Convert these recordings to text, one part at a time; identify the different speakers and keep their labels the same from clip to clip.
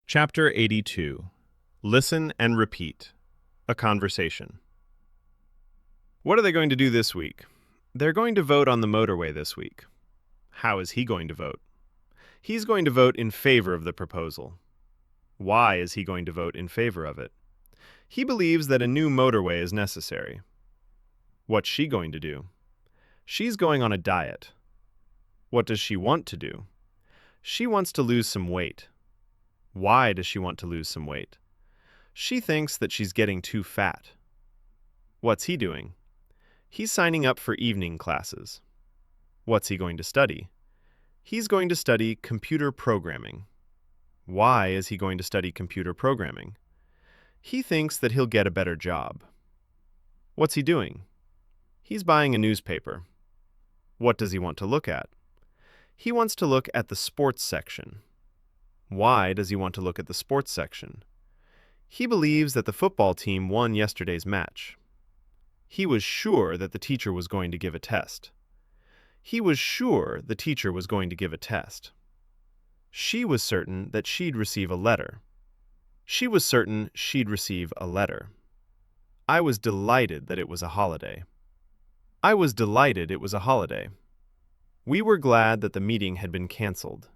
Speaker 1: Chapter 82. Listen and Repeat. A Conversation. What are they going to do this week? They're going to vote on the motorway this week. How is he going to vote? He's going to vote in favor of the proposal. Why is he going to vote in favor of it? He believes that a new motorway is necessary. What's she going to do? She's going on a diet. What does she want to do? She wants to lose some weight. Why does she want to lose some weight? She thinks that she's getting too fat. What's he doing? He's signing up for evening classes. What's he going to study? He's going to study computer programming. Why is he going to study computer programming? He thinks that he'll get a better job. What's he doing? He's buying a newspaper. What does he want to look at? He wants to look at the sports section. Why does he want to look at the sports section? He believes that the football team won yesterday's match. He was sure that the teacher was going to give a test. He was sure the teacher was going to give a test. She was certain that she'd receive a letter. She was certain she'd receive a letter. I was delighted that it was a holiday. I was delighted it was a holiday. We were glad that the meeting had been canceled.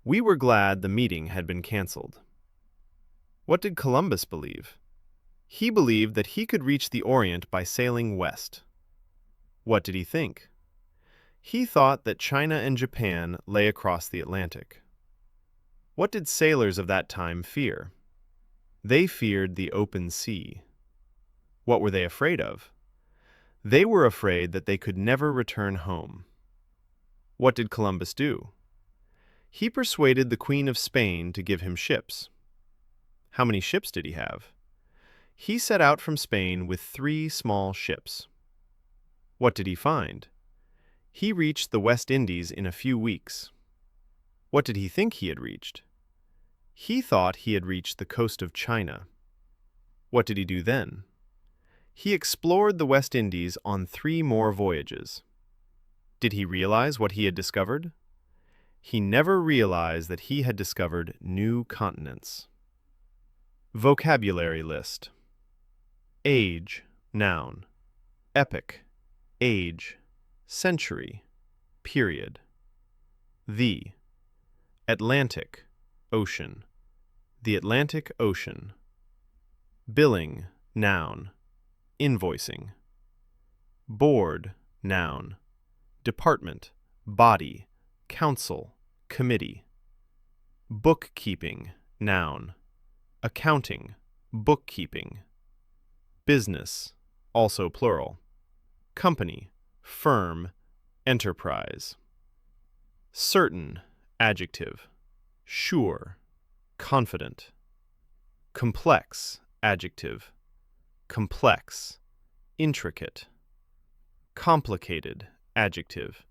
Speaker 1: We were glad the meeting had been canceled. What did Columbus believe? He believed that he could reach the Orient by sailing west. What did he think? He thought that China and Japan lay across the Atlantic. What did sailors of that time fear? They feared the open sea. What were they afraid of? They were afraid that they could never return home. What did Columbus do? He persuaded the Queen of Spain to give him ships. How many ships did he have? He set out from Spain with 3 small ships. What did he find? He reached the West Indies in a few weeks. What did he think he had reached? He thought he had reached the coast of China. What did he do then? He explored the West Indies on 3 more voyages. Did he realize what he had discovered? He never realized that he had discovered new continents. Vocabulary list. Age, noun. Epoch, age. Century, period. The. Atlantic, ocean. The Atlantic Ocean. Billing, noun. Invoicing. Board, noun. Department, body, council, committee. Bookkeeping, noun. Accounting, bookkeeping. Business, also plural. Company, firm, enterprise. Certain, adjective. Sure, confident. Complex, adjective. Complex, intricate. Complicated, adjective.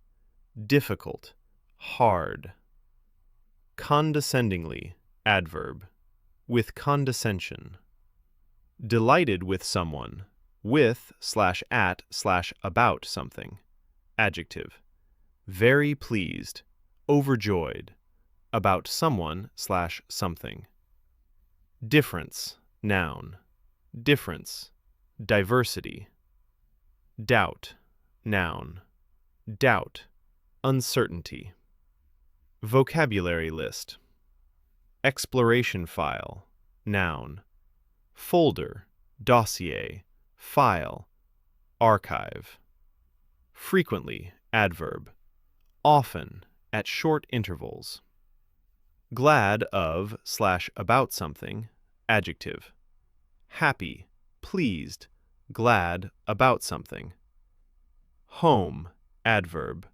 Speaker 1: Difficult, hard. Condescendingly, adverb. With condescension. Delighted with someone. With/at/about something. Adjective. Very pleased. Overjoyed. About someone/something. Difference, noun. Difference. Diversity. Doubt, noun. Doubt. Uncertainty. Vocabulary list. Exploration file, noun. Folder, dossier, file, archive. Frequently, adverb. Often, at short intervals. Glad of/about something, adjective. Happy, pleased, glad about something. Home, adverb.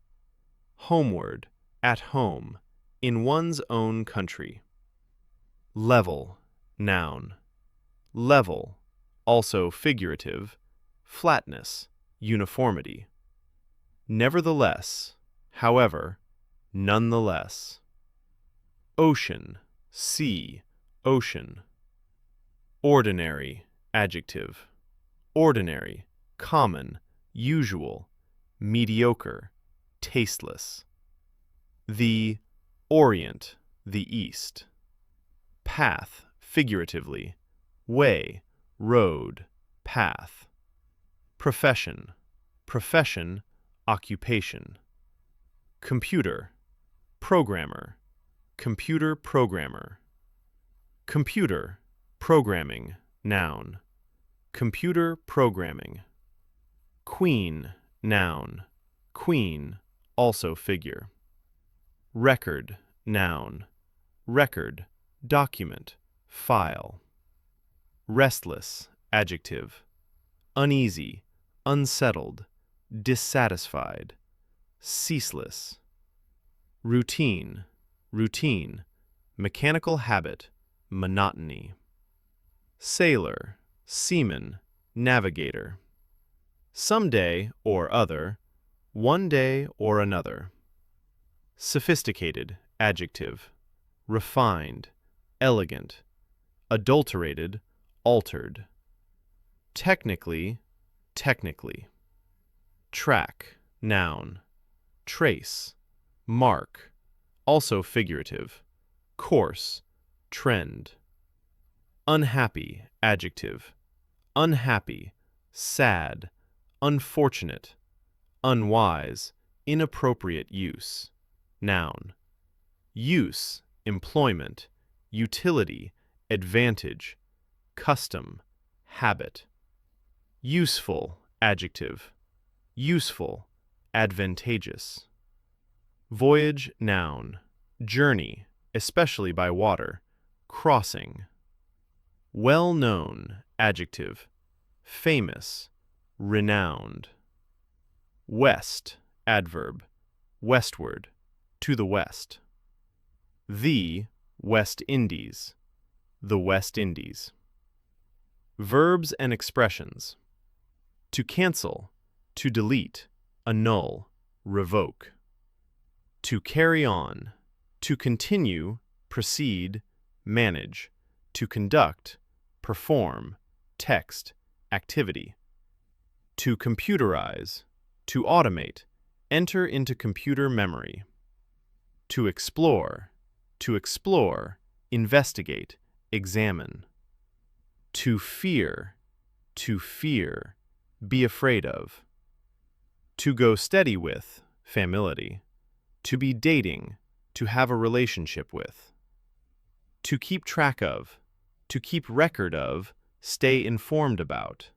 Speaker 1: Homeward, at home, in one's own country. Level, noun. Level, also figurative, flatness, uniformity. Nevertheless, however, nonetheless. Ocean, sea, ocean. Ordinary, adjective. Ordinary, common, usual, mediocre, tasteless. The Orient, the East. Path, figuratively. Way, road, path. Profession, profession, occupation. Computer, programmer, computer programmer. Computer, programming, noun. Computer programming. Queen, noun. Queen, also figure. Record, noun. Record, document, file. Restless, adjective. Uneasy, unsettled, dissatisfied. Ceaseless. Routine, routine, mechanical habit, monotony. Sailor, seaman, navigator. Someday or other, one day or another. Sophisticated, adjective. Refined, elegant. Adulterated, altered. Technically, technically. Track, noun. Trace, mark, also figurative. Course, trend. Unhappy, adjective. Unhappy, sad, unfortunate, unwise, inappropriate use. Noun. Use, employment, utility, advantage, custom, habit. Useful, adjective. Useful, advantageous. Voyage, noun. Journey, especially by water, crossing. Well-known, adjective. Famous, renowned. West, adverb. Westward, to the west. The West Indies, the West Indies. Verbs and expressions. To cancel, to delete, annul, revoke. To carry on, to continue, proceed, manage, to conduct, perform, text, activity. To computerize, to automate, enter into computer memory. To explore, investigate, examine. To fear, be afraid of. To go steady with, familiarity. To be dating, to have a relationship with. To keep track of, to keep record of, stay informed about.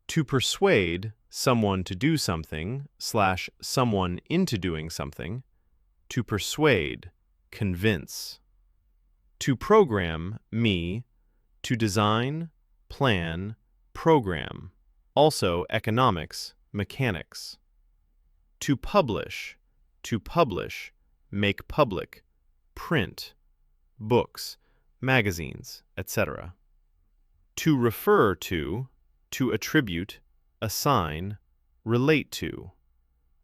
Speaker 1: To persuade someone to do something / someone into doing something. To persuade, convince. To program, me. To design, plan, program. Also economics, mechanics. To publish, make public, print, books, magazines, etc. To refer to attribute, assign, relate to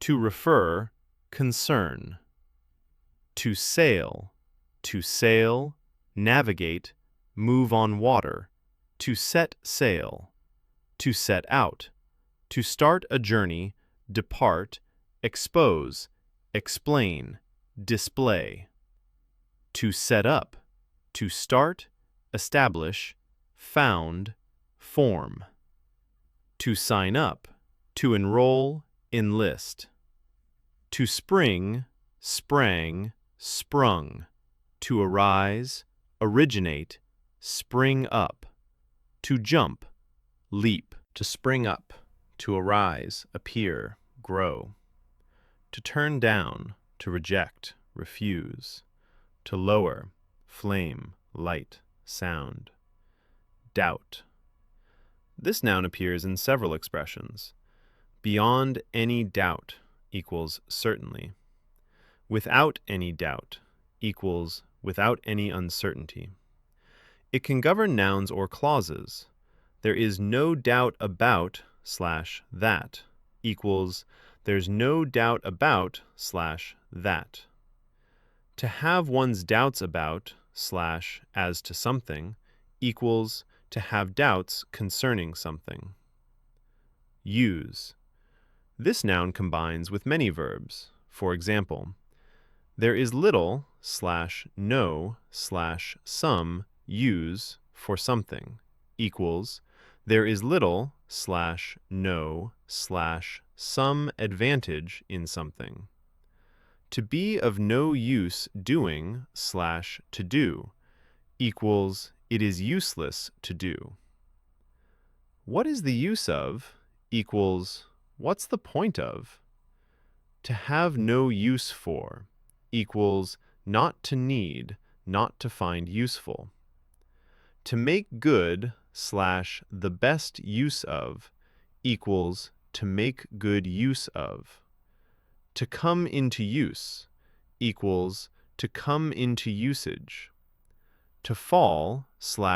Speaker 1: refer, concern. To sail, navigate, move on water, to set sail. To set out, to start a journey, depart, expose, explain, display. To set up, to start, establish, found, form. To sign up, to enroll, enlist. To spring, sprang, sprung. To arise, originate, spring up. To jump, leap. To spring up, to arise, appear, grow. To turn down, to reject, refuse. To lower, flame, light, sound. Doubt. This noun appears in several expressions. Beyond any doubt equals certainly. Without any doubt equals without any uncertainty. It can govern nouns or clauses. There is no doubt about / that equals there's no doubt about / that. To have one's doubts about / as to something equals to have doubts concerning something. Use. This noun combines with many verbs. For example, There is little / no / some use for something equals there is little / no / some advantage in something. To be of no use doing / to do equals it is useless to do. What is the use of equals what's the point of. To have no use for equals not to need, not to find useful. To make good / the best use of equals to make good use of. To come into use equals to come into usage. To fall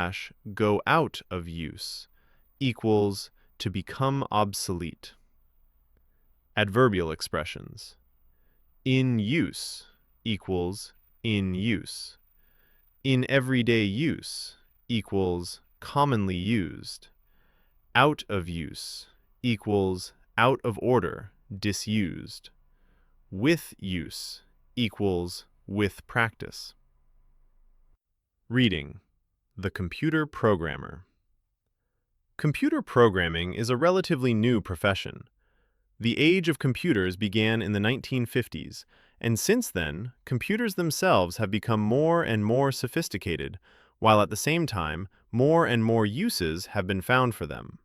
Speaker 1: / go out of use equals to become obsolete. Adverbial expressions. In use equals in use. In everyday use equals commonly used. Out of use equals out of order, disused. With use equals with practice. Reading. The computer programmer. Computer programming is a relatively new profession. The age of computers began in the 1950s, and since then, computers themselves have become more and more sophisticated, while at the same time, more and more uses have been found for them.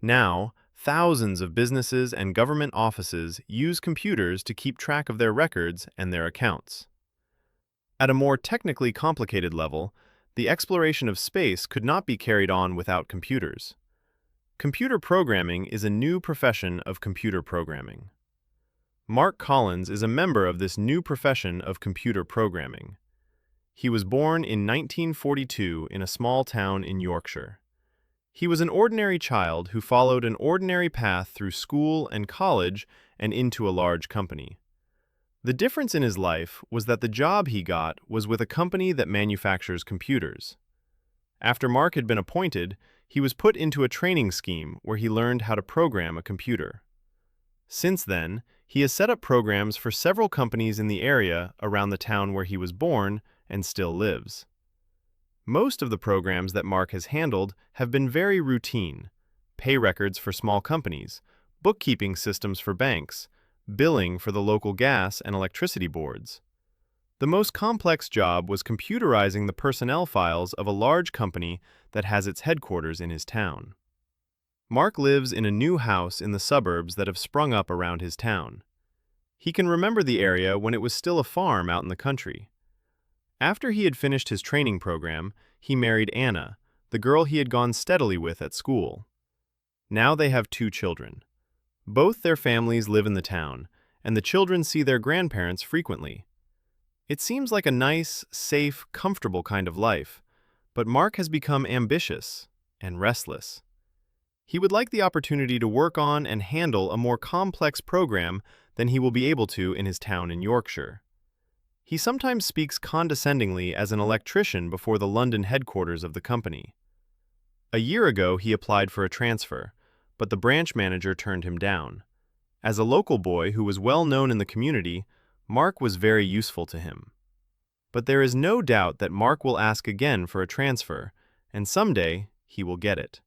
Speaker 1: Now, thousands of businesses and government offices use computers to keep track of their records and their accounts. At a more technically complicated level, the exploration of space could not be carried on without computers. Computer programming is a new profession of computer programming. Mark Collins is a member of this new profession of computer programming. He was born in 1942 in a small town in Yorkshire. He was an ordinary child who followed an ordinary path through school and college and into a large company. The difference in his life was that the job he got was with a company that manufactures computers. After Mark had been appointed, he was put into a training scheme where he learned how to program a computer. Since then, he has set up programs for several companies in the area around the town where he was born and still lives. Most of the programs that Mark has handled have been very routine: pay records for small companies, bookkeeping systems for banks, billing for the local gas and electricity boards. The most complex job was computerizing the personnel files of a large company that has its headquarters in his town. Mark lives in a new house in the suburbs that have sprung up around his town. He can remember the area when it was still a farm out in the country. After he had finished his training program, he married Anna, the girl he had gone steadily with at school. Now they have 2 children. Both their families live in the town, and the children see their grandparents frequently. It seems like a nice, safe, comfortable kind of life, but Mark has become ambitious and restless. He would like the opportunity to work on and handle a more complex program than he will be able to in his town in Yorkshire. He sometimes speaks condescendingly as an electrician before the London headquarters of the company. A year ago, he applied for a transfer, but the branch manager turned him down. As a local boy who was well known in the community, Mark was very useful to him. But there is no doubt that Mark will ask again for a transfer, and someday he will get it.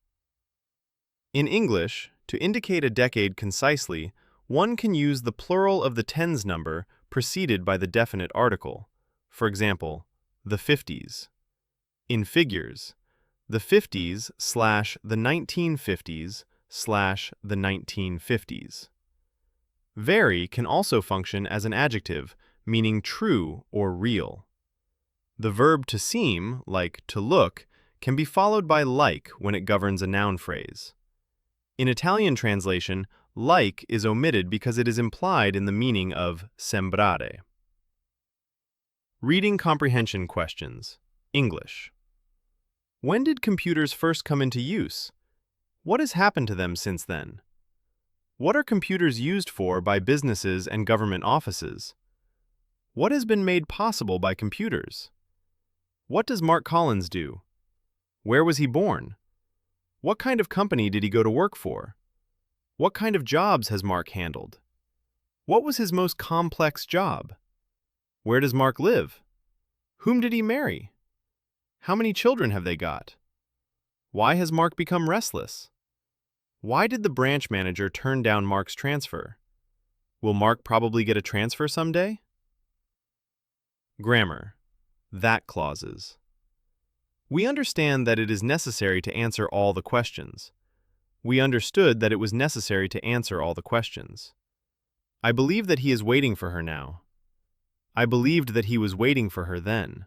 Speaker 1: In English, to indicate a decade concisely, one can use the plural of the tens number preceded by the definite article. For example, the 50s. In figures, the 50s / the 1950s / the 1950s. Very can also function as an adjective, meaning true or real. The verb to seem, like to look, can be followed by like when it governs a noun phrase. In Italian translation, like is omitted because it is implied in the meaning of sembrare. Reading comprehension questions. English. When did computers first come into use? What has happened to them since then? What are computers used for by businesses and government offices? What has been made possible by computers? What does Mark Collins do? Where was he born? What kind of company did he go to work for? What kind of jobs has Mark handled? What was his most complex job? Where does Mark live? Whom did he marry? How many children have they got? Why has Mark become restless? Why did the branch manager turn down Mark's transfer? Will Mark probably get a transfer someday? Grammar. That clauses. We understand that it is necessary to answer all the questions. We understood that it was necessary to answer all the questions. I believe that he is waiting for her now. I believed that he was waiting for her then.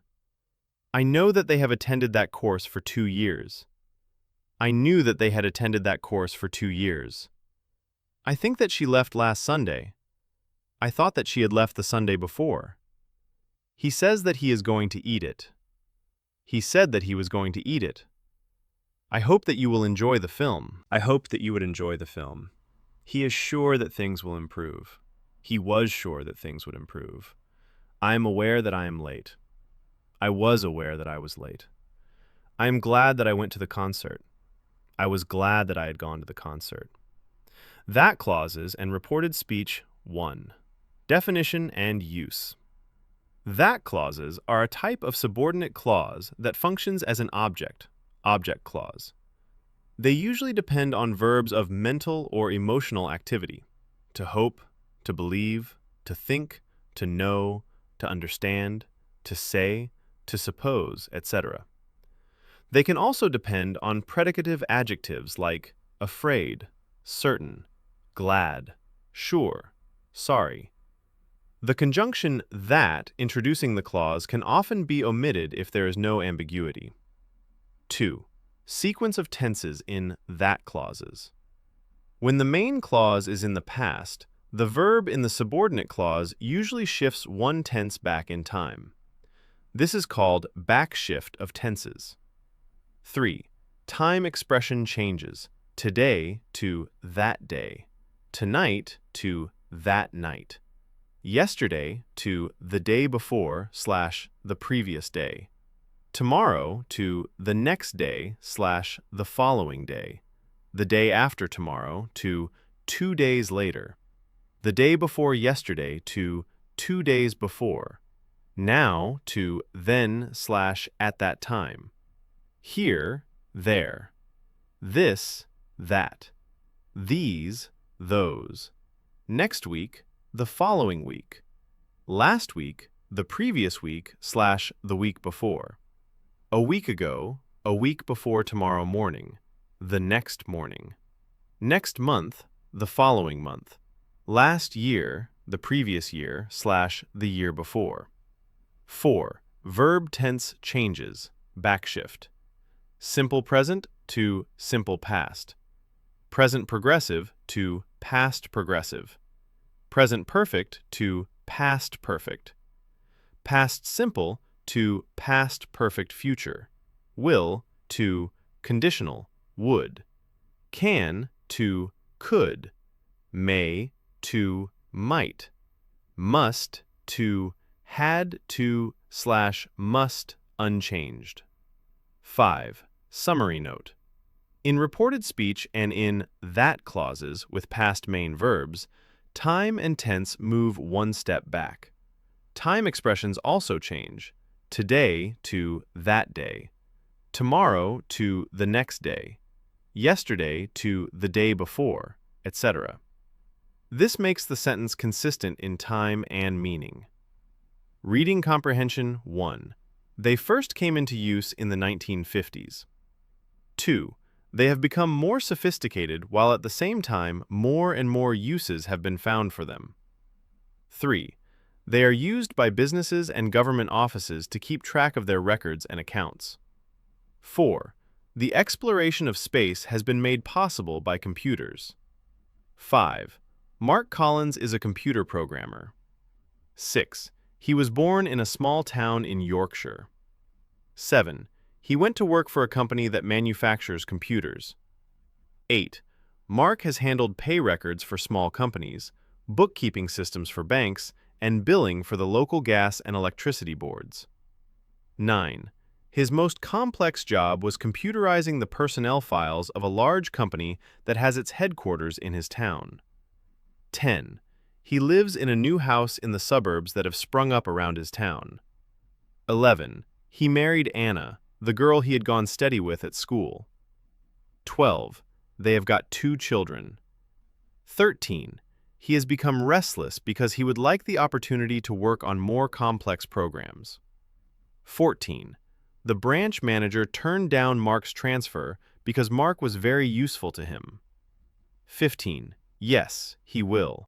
Speaker 1: I know that they have attended that course for 2 years. I knew that they had attended that course for 2 years. I think that she left last Sunday. I thought that she had left the Sunday before. He says that he is going to eat it. He said that he was going to eat it. I hope that you will enjoy the film. I hoped that you would enjoy the film. He is sure that things will improve. He was sure that things would improve. I am aware that I am late. I was aware that I was late. I am glad that I went to the concert. I was glad that I had gone to the concert. That clauses and reported speech 1. Definition and use. That clauses are a type of subordinate clause that functions as an object clause. They usually depend on verbs of mental or emotional activity: to hope, to believe, to think, to know, to understand, to say, to suppose, etc. They can also depend on predicative adjectives like afraid, certain, glad, sure, sorry. The conjunction that introducing the clause can often be omitted if there is no ambiguity. 2. Sequence of tenses in that clauses. When the main clause is in the past, the verb in the subordinate clause usually shifts one tense back in time. This is called backshift of tenses. 3. Time expression changes: today to that day, tonight to that night, yesterday to the day before / the previous day, tomorrow to the next day / the following day, the day after tomorrow to 2 days later, the day before yesterday to 2 days before, now to then / at that time, here, there, this, that, these, those, next week, the following week, last week, the previous week / the week before, a week ago, a week before tomorrow morning, the next morning, next month, the following month, last year, the previous year / the year before. 4. Verb tense changes, backshift. Simple present to simple past. Present progressive to past progressive. Present perfect to past perfect. Past simple to past perfect future. Will to conditional, would. Can to could. May to might. Must to had to / must unchanged. 5. Summary note. In reported speech and in that clauses with past main verbs, time and tense move one step back. Time expressions also change: today to that day, tomorrow to the next day, yesterday to the day before, etc. This makes the sentence consistent in time and meaning. Reading comprehension 1. They first came into use in the 1950s. 2. They have become more sophisticated while at the same time more and more uses have been found for them. 3. They are used by businesses and government offices to keep track of their records and accounts. 4. The exploration of space has been made possible by computers. 5. Mark Collins is a computer programmer. 6. He was born in a small town in Yorkshire. 7. He went to work for a company that manufactures computers. 8. Mark has handled pay records for small companies, bookkeeping systems for banks, and billing for the local gas and electricity boards. 9. His most complex job was computerizing the personnel files of a large company that has its headquarters in his town. 10. He lives in a new house in the suburbs that have sprung up around his town. 11. He married Anna, the girl he had gone steady with at school. 12. They have got 2 children. 13. He has become restless because he would like the opportunity to work on more complex programs. 14. The branch manager turned down Mark's transfer because Mark was very useful to him. 15. Yes, he will.